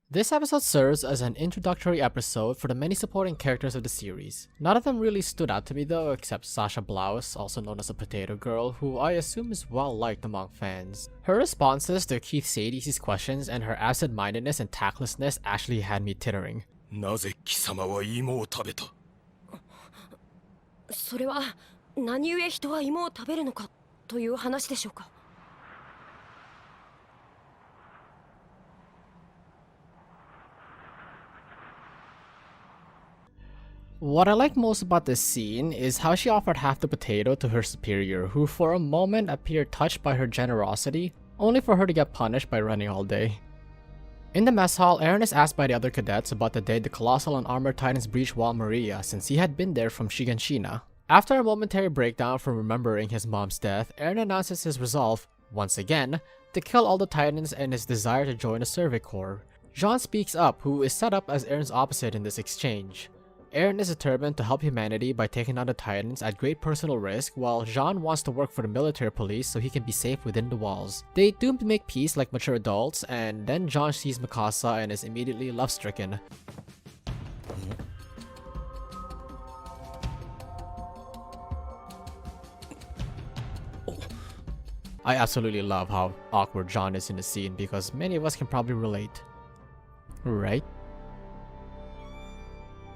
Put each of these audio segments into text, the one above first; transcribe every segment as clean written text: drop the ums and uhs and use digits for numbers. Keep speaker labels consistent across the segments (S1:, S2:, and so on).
S1: This episode serves as an introductory episode for the many supporting characters of the series. None of them really stood out to me though, except Sasha Blouse, also known as the Potato Girl, who I assume is well liked among fans. Her responses to Keith Sadie's questions and her absent-mindedness and tactlessness actually had me tittering.
S2: なぜ貴様は芋を食べた?
S3: それは何故人は芋を食べるのかという話でしょうか。
S1: What I like most about this scene is how she offered half the potato to her superior, who for a moment appeared touched by her generosity, only for her to get punished by running all day. In the mess hall, Eren is asked by the other cadets about the day the Colossal and Armored Titans breached Wall Maria, since he had been there from Shiganshina. After a momentary breakdown from remembering his mom's death, Eren announces his resolve, once again, to kill all the Titans and his desire to join the Survey Corps. Jean speaks up, who is set up as Eren's opposite in this exchange. Eren is determined to help humanity by taking down the Titans at great personal risk, while Jean wants to work for the military police so he can be safe within the walls. They do make peace like mature adults, and then Jean sees Mikasa and is immediately love-stricken. I absolutely love how awkward Jean is in the scene because many of us can probably relate. Right?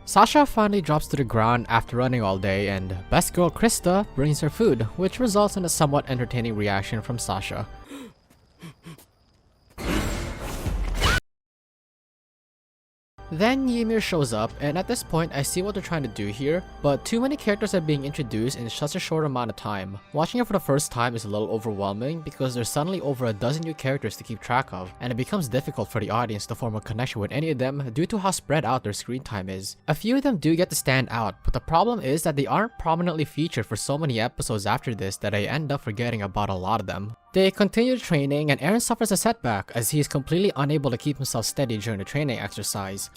S1: Sasha finally drops to the ground after running all day, and best girl Krista brings her food, which results in a somewhat entertaining reaction from Sasha. Then Ymir shows up, and at this point I see what they're trying to do here, but too many characters are being introduced in such a short amount of time. Watching it for the first time is a little overwhelming because there's suddenly over a dozen new characters to keep track of, and it becomes difficult for the audience to form a connection with any of them due to how spread out their screen time is. A few of them do get to stand out, but the problem is that they aren't prominently featured for so many episodes after this that I end up forgetting about a lot of them. They continue training, and Eren suffers a setback as he is completely unable to keep himself steady during the training exercise.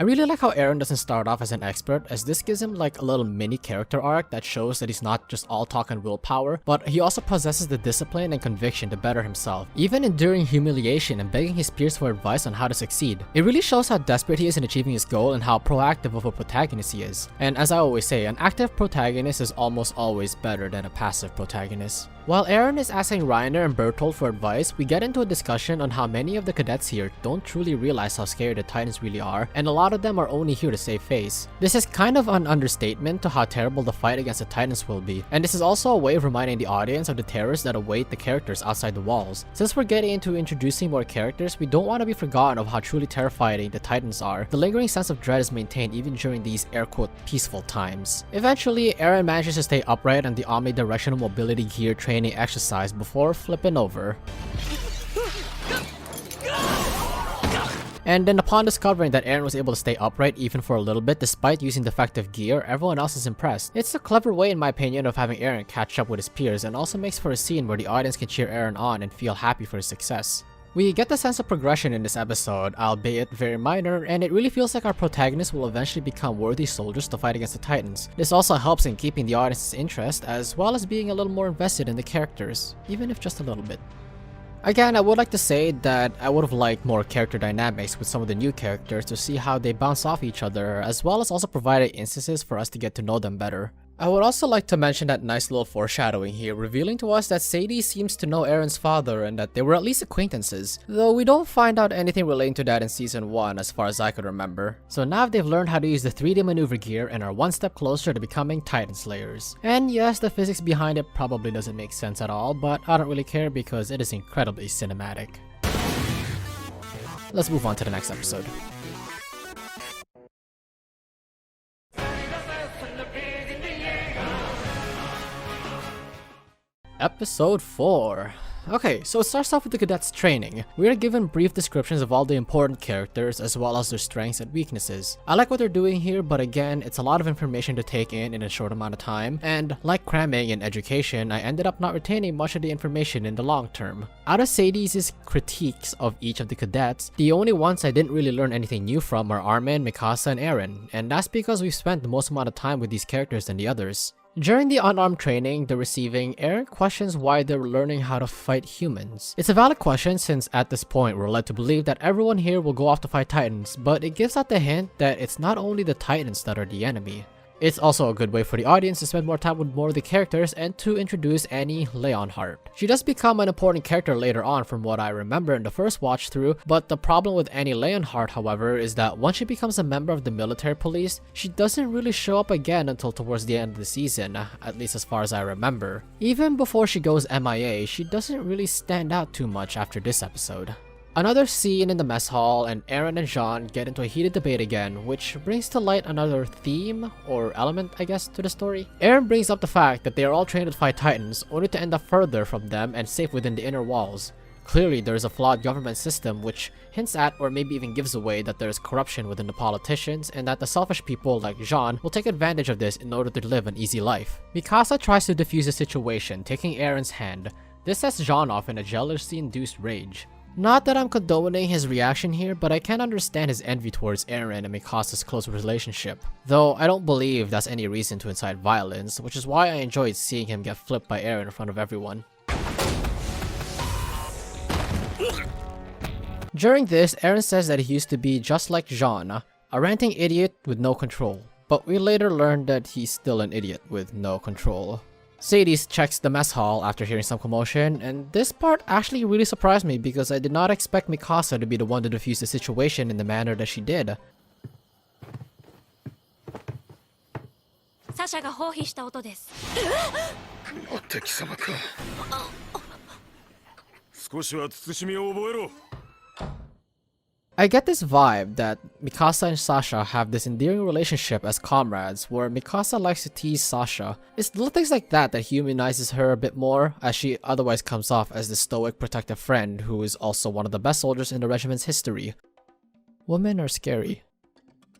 S1: I really like how Eren doesn't start off as an expert, as this gives him like a little mini character arc that shows that he's not just all talk and willpower, but he also possesses the discipline and conviction to better himself, even enduring humiliation and begging his peers for advice on how to succeed. It really shows how desperate he is in achieving his goal and how proactive of a protagonist he is. And as I always say, an active protagonist is almost always better than a passive protagonist. While Eren is asking Reiner and Bertolt for advice, we get into a discussion on how many of the cadets here don't truly realize how scary the Titans really are, and a lot of them are only here to save face. This is kind of an understatement to how terrible the fight against the Titans will be, and this is also a way of reminding the audience of the terrors that await the characters outside the walls. Since we're getting into introducing more characters, we don't want to be forgotten of how truly terrifying the Titans are. The lingering sense of dread is maintained even during these air-quote peaceful times. Eventually, Eren manages to stay upright on the omnidirectional mobility gear training exercise before flipping over. And then upon discovering that Eren was able to stay upright even for a little bit despite using defective gear, everyone else is impressed. It's a clever way in my opinion of having Eren catch up with his peers, and also makes for a scene where the audience can cheer Eren on and feel happy for his success. We get the sense of progression in this episode, albeit very minor, and it really feels like our protagonists will eventually become worthy soldiers to fight against the Titans. This also helps in keeping the audience's interest, as well as being a little more invested in the characters, even if just a little bit. Again, I would like to say that I would have liked more character dynamics with some of the new characters to see how they bounce off each other, as well as also provided instances for us to get to know them better. I would also like to mention that nice little foreshadowing here, revealing to us that Sadie seems to know Eren's father and that they were at least acquaintances, though we don't find out anything relating to that in Season 1 as far as I could remember. So now they've learned how to use the 3D maneuver gear and are one step closer to becoming Titan Slayers. And yes, the physics behind it probably doesn't make sense at all, but I don't really care because it is incredibly cinematic. Let's move on to the next episode. Episode 4. Okay, so it starts off with the cadets training. We are given brief descriptions of all the important characters as well as their strengths and weaknesses. I like what they're doing here, but again, it's a lot of information to take in a short amount of time, and like cramming in education, I ended up not retaining much of the information in the long term. Out of Sadie's critiques of each of the cadets, the only ones I didn't really learn anything new from are Armin, Mikasa, and Eren, and that's because we've spent the most amount of time with these characters than the others. During the unarmed training they're receiving, Eren questions why they're learning how to fight humans. It's a valid question since at this point we're led to believe that everyone here will go off to fight titans, but it gives out the hint that it's not only the titans that are the enemy. It's also a good way for the audience to spend more time with more of the characters and to introduce Annie Leonhardt. She does become an important character later on from what I remember in the first watch through, but the problem with Annie Leonhardt, however, is that once she becomes a member of the military police, she doesn't really show up again until towards the end of the season, at least as far as I remember. Even before she goes MIA, she doesn't really stand out too much after this episode. Another scene in the mess hall and Eren and Jean get into a heated debate again, which brings to light another theme, or element I guess, to the story. Eren brings up the fact that they are all trained to fight titans, only to end up further from them and safe within the inner walls. Clearly there is a flawed government system which hints at or maybe even gives away that there is corruption within the politicians and that the selfish people like Jean will take advantage of this in order to live an easy life. Mikasa tries to defuse the situation, taking Eren's hand. This sets Jean off in a jealousy-induced rage. Not that I'm condoning his reaction here, but I can understand his envy towards Eren and Mikasa's close relationship. Though I don't believe that's any reason to incite violence, which is why I enjoyed seeing him get flipped by Eren in front of everyone. During this, Eren says that he used to be just like Jean, a ranting idiot with no control. But we later learned that he's still an idiot with no control. Sadie checks the mess hall after hearing some commotion, and this part actually really surprised me because I did not expect Mikasa to be the one to defuse the situation in the manner that she did.
S3: サシャが放棄した音です。
S2: お敵様か。少しは慎みを覚えろ。
S1: I get this vibe that Mikasa and Sasha have this endearing relationship as comrades, where Mikasa likes to tease Sasha. It's little things like that that humanizes her a bit more, as she otherwise comes off as the stoic, protective friend who is also one of the best soldiers in the regiment's history. Women are scary.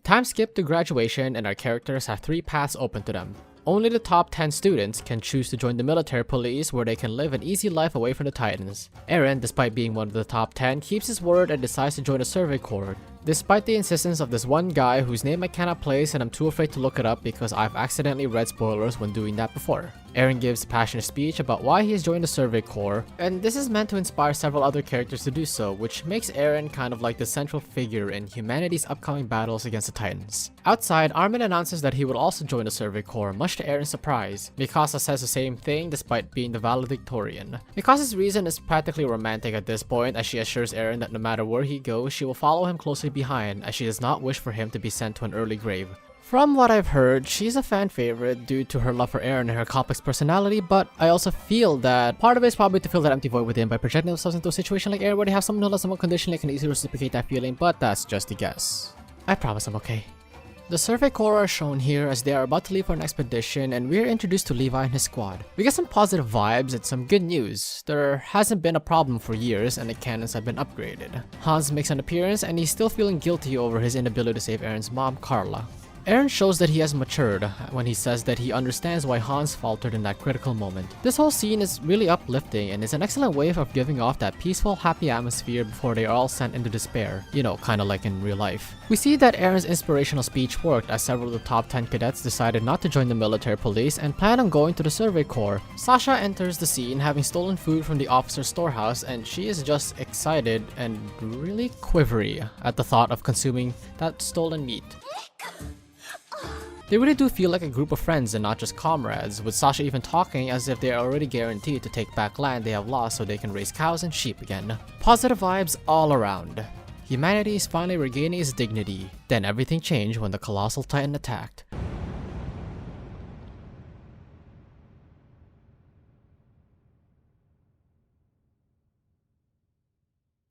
S1: Time skip to graduation and our characters have 3 paths open to them. Only the top 10 students can choose to join the military police where they can live an easy life away from the titans. Eren, despite being one of the top 10, keeps his word and decides to join the survey corps. Despite the insistence of this one guy whose name I cannot place and I'm too afraid to look it up because I've accidentally read spoilers when doing that before. Eren gives a passionate speech about why he has joined the survey corps, and this is meant to inspire several other characters to do so, which makes Eren kind of like the central figure in humanity's upcoming battles against the titans. Outside, Armin announces that he will also join the survey corps, much to Eren's surprise. Mikasa says the same thing despite being the valedictorian. Mikasa's reason is practically romantic at this point, as she assures Eren that no matter where he goes, she will follow him closely behind, as she does not wish for him to be sent to an early grave. From what I've heard, she's a fan favorite due to her love for Eren and her complex personality, but I also feel that part of it is probably to fill that empty void within by projecting themselves into a situation like Eren where they have someone who loves someone conditionally can easily reciprocate that feeling, but that's just a guess. I promise I'm okay. The survey corps are shown here as they are about to leave for an expedition, and we are introduced to Levi and his squad. We get some positive vibes and some good news. There hasn't been a problem for years and the cannons have been upgraded. Hans makes an appearance and he's still feeling guilty over his inability to save Eren's mom, Carla. Eren shows that he has matured when he says that he understands why Hans faltered in that critical moment. This whole scene is really uplifting and is an excellent way of giving off that peaceful, happy atmosphere before they are all sent into despair. You know, kinda like in real life. We see that Eren's inspirational speech worked as several of the top 10 cadets decided not to join the military police and plan on going to the survey corps. Sasha enters the scene having stolen food from the officer's storehouse, and she is just excited and really quivery at the thought of consuming that stolen meat. They really do feel like a group of friends and not just comrades, with Sasha even talking as if they are already guaranteed to take back land they have lost so they can raise cows and sheep again. Positive vibes all around. Humanity is finally regaining its dignity. Then everything changed when the Colossal Titan attacked.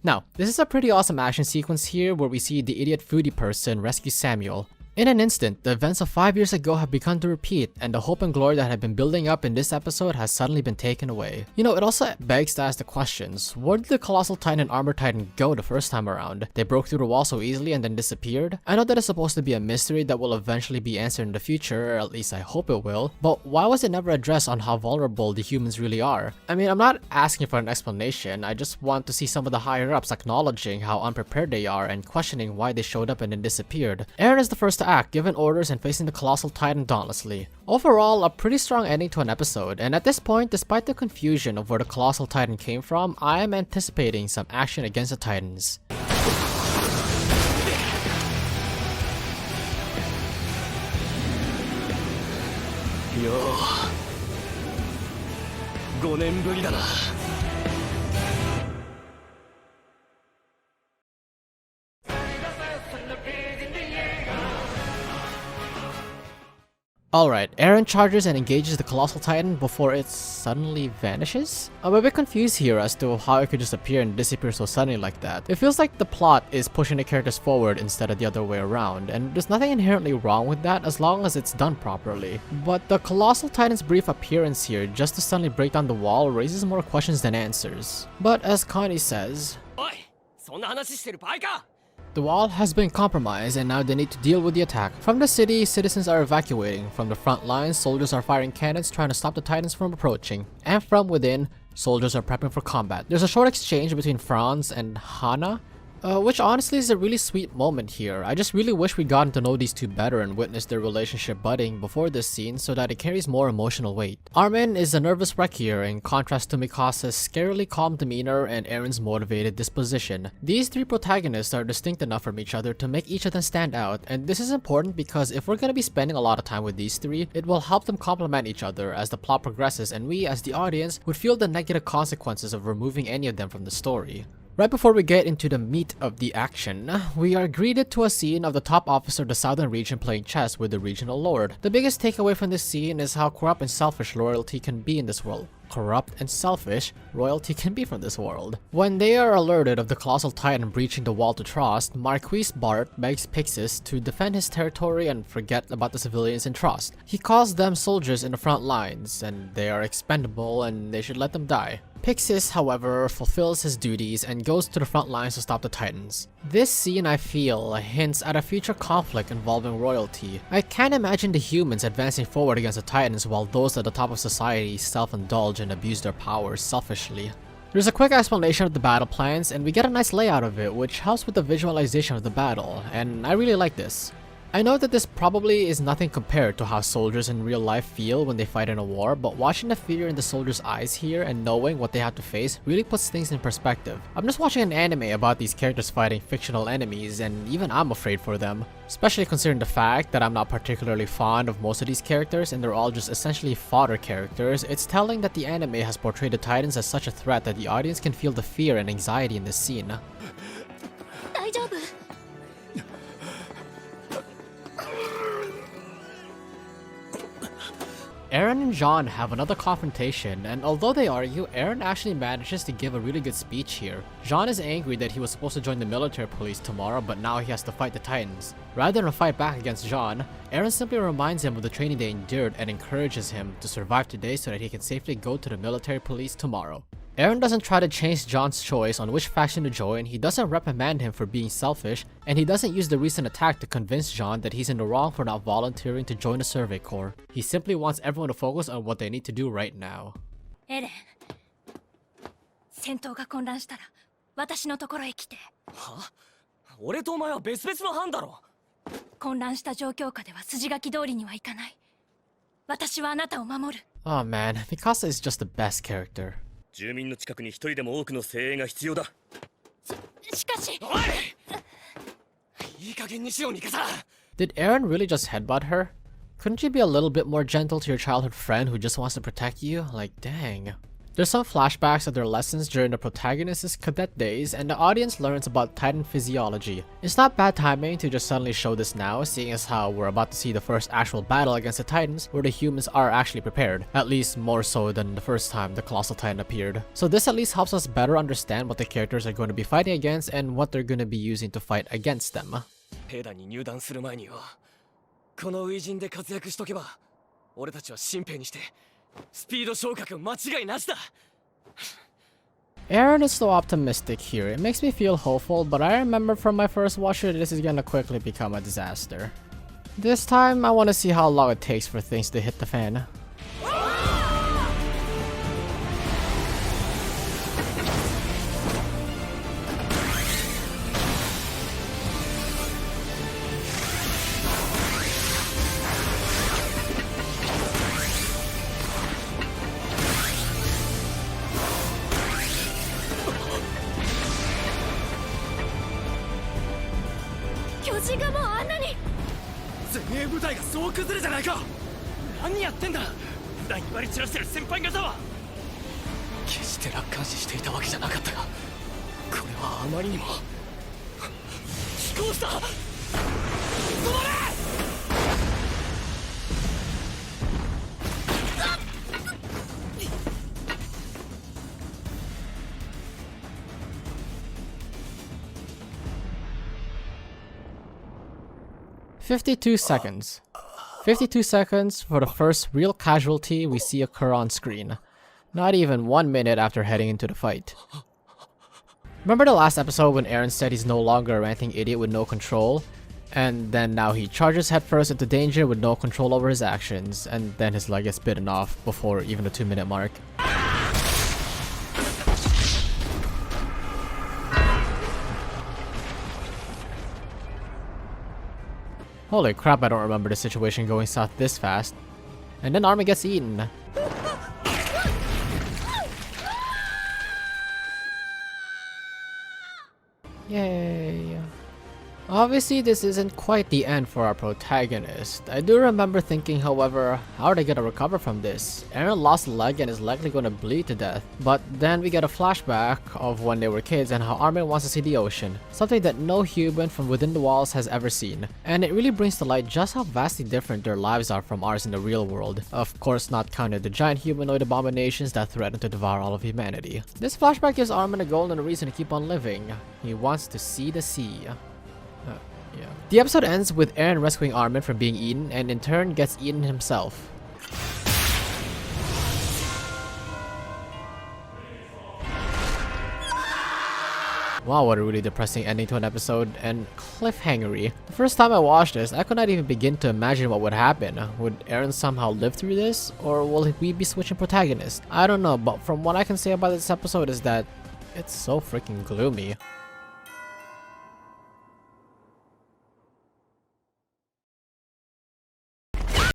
S1: Now, this is a pretty awesome action sequence here where we see the idiot foodie person rescue Samuel. In an instant, the events of 5 years ago have begun to repeat, and the hope and glory that had been building up in this episode has suddenly been taken away. You know, it also begs to ask the questions. Where did the Colossal Titan and Armor Titan go the first time around? They broke through the wall so easily and then disappeared? I know that it's supposed to be a mystery that will eventually be answered in the future, or at least I hope it will, but why was it never addressed on how vulnerable the humans really are? I mean, I'm not asking for an explanation, I just want to see some of the higher ups acknowledging how unprepared they are and questioning why they showed up and then disappeared. Eren is the first to to act, giving orders and facing the Colossal Titan dauntlessly. Overall, a pretty strong ending to an episode, and at this point, despite the confusion of where the Colossal Titan came from, I am anticipating some action against the Titans.
S2: よう5年ぶりだな。
S1: Alright, Eren charges and engages the Colossal Titan before it suddenly vanishes? I'm a bit confused here as to how it could just appear and disappear so suddenly like that. It feels like the plot is pushing the characters forward instead of the other way around, and there's nothing inherently wrong with that as long as it's done properly. But the Colossal Titan's brief appearance here just to suddenly break down the wall raises more questions than answers. But as Connie says,
S4: おい、そんな話してる場合か。
S1: the wall has been compromised and now they need to deal with the attack. From the city, citizens are evacuating. From the front lines, soldiers are firing cannons trying to stop the Titans from approaching. And from within, soldiers are prepping for combat. There's a short exchange between Franz and Hana, which honestly is a really sweet moment here. I just really wish we'd gotten to know these two better and witnessed their relationship budding before this scene so that it carries more emotional weight. Armin is a nervous wreck here in contrast to Mikasa's scarily calm demeanor and Eren's motivated disposition. These three protagonists are distinct enough from each other to make each of them stand out, and this is important because if we're gonna be spending a lot of time with these three, it will help them complement each other as the plot progresses and we as the audience would feel the negative consequences of removing any of them from the story. Right before we get into the meat of the action, we are greeted to a scene of the top officer of the southern region playing chess with the regional lord. The biggest takeaway from this scene is how corrupt and selfish loyalty can be in this world. Corrupt and selfish royalty can be from this world. When they are alerted of the Colossal Titan breaching the wall to Trost, Marquis Bart begs Pixis to defend his territory and forget about the civilians in Trost. He calls them soldiers in the front lines, and they are expendable and they should let them die. Pixis, however, fulfills his duties and goes to the front lines to stop the Titans. This scene, I feel, hints at a future conflict involving royalty. I can't imagine the humans advancing forward against the Titans while those at the top of society self-indulge and abuse their powers selfishly. There's a quick explanation of the battle plans, and we get a nice layout of it, which helps with the visualization of the battle, and I really like this. I know that this probably is nothing compared to how soldiers in real life feel when they fight in a war, but watching the fear in the soldiers' eyes here and knowing what they have to face really puts things in perspective. I'm just watching an anime about these characters fighting fictional enemies, and even I'm afraid for them. Especially considering the fact that I'm not particularly fond of most of these characters and they're all just essentially fodder characters, it's telling that the anime has portrayed the Titans as such a threat that the audience can feel the fear and anxiety in this scene.
S3: 大丈夫？
S1: Eren and Jean have another confrontation, and although they argue, Eren actually manages to give a really good speech here. Jean is angry that he was supposed to join the military police tomorrow, but now he has to fight the Titans. Rather than fight back against Jean, Eren simply reminds him of the training they endured and encourages him to survive today so that he can safely go to the military police tomorrow. Eren doesn't try to change John's choice on which faction to join, he doesn't reprimand him for being selfish, and he doesn't use the recent attack to convince John that he's in the wrong for not volunteering to join the Survey Corps. He simply wants everyone to focus on what they need to do right now.
S3: エレン、戦闘が混乱したら私のところへ来て。
S4: は？俺とお前は別々の班だろ。
S3: 混乱した状況下では筋書き通りにはいかない。私はあなたを守る。
S1: Oh man, Mikasa is just the best character.
S2: 住民の近くに一人でも多くの精鋭が必要だ。
S3: しかし。
S4: おい！いい加減にしろ、ミカサ。
S1: Did Eren really just headbutt her? Couldn't you be a little bit more gentle to your childhood friend who just wants to protect you? Like, dang. There's some flashbacks of their lessons during the protagonist's cadet days, and the audience learns about Titan physiology. It's not bad timing to just suddenly show this now, seeing as how we're about to see the first actual battle against the Titans, where the humans are actually prepared, at least more so than the first time the Colossal Titan appeared. So this at least helps us better understand what the characters are going to be fighting against and what they're going to be using to fight against them.
S4: 兵団に入団する前にはこの初陣で活躍しとけば俺たちは新兵にしてスピード昇格間違いなしだ。
S1: Eren is so optimistic here, it makes me feel hopeful, but I remember from my first watch that this is gonna quickly become a disaster. This time, I wanna see how long it takes for things to hit the fan.
S4: 前衛部隊が総崩れじゃないか。何やってんだ。普段威張り散らしてる先輩方は。決して楽観視していたわけじゃなかったが、これはあまりにも飛行した。止まれ。
S1: 52 seconds. 52 seconds for the first real casualty we see occur on screen. Not even 1 minute after heading into the fight. Remember the last episode when Eren said he's no longer a ranting idiot with no control? And then now he charges headfirst into danger with no control over his actions, and then his leg gets bitten off before even the 2-minute mark. Holy crap, I don't remember the situation going south this fast. And then Armin gets eaten. Yay. Obviously, this isn't quite the end for our protagonist. I do remember thinking, however, how are they gonna recover from this? Eren lost a leg and is likely gonna bleed to death. But then we get a flashback of when they were kids and how Armin wants to see the ocean. Something that no human from within the walls has ever seen. And it really brings to light just how vastly different their lives are from ours in the real world. Of course, not counting the giant humanoid abominations that threaten to devour all of humanity. This flashback gives Armin a goal and a reason to keep on living. He wants to see the sea. Yeah. The episode ends with Eren rescuing Armin from being eaten and in turn gets eaten himself. Wow, what a really depressing ending to an episode, and cliffhangery. The first time I watched this, I could not even begin to imagine what would happen. Would Eren somehow live through this, or will we be switching protagonists? I don't know, but from what I can say about this episode is that it's so freaking gloomy.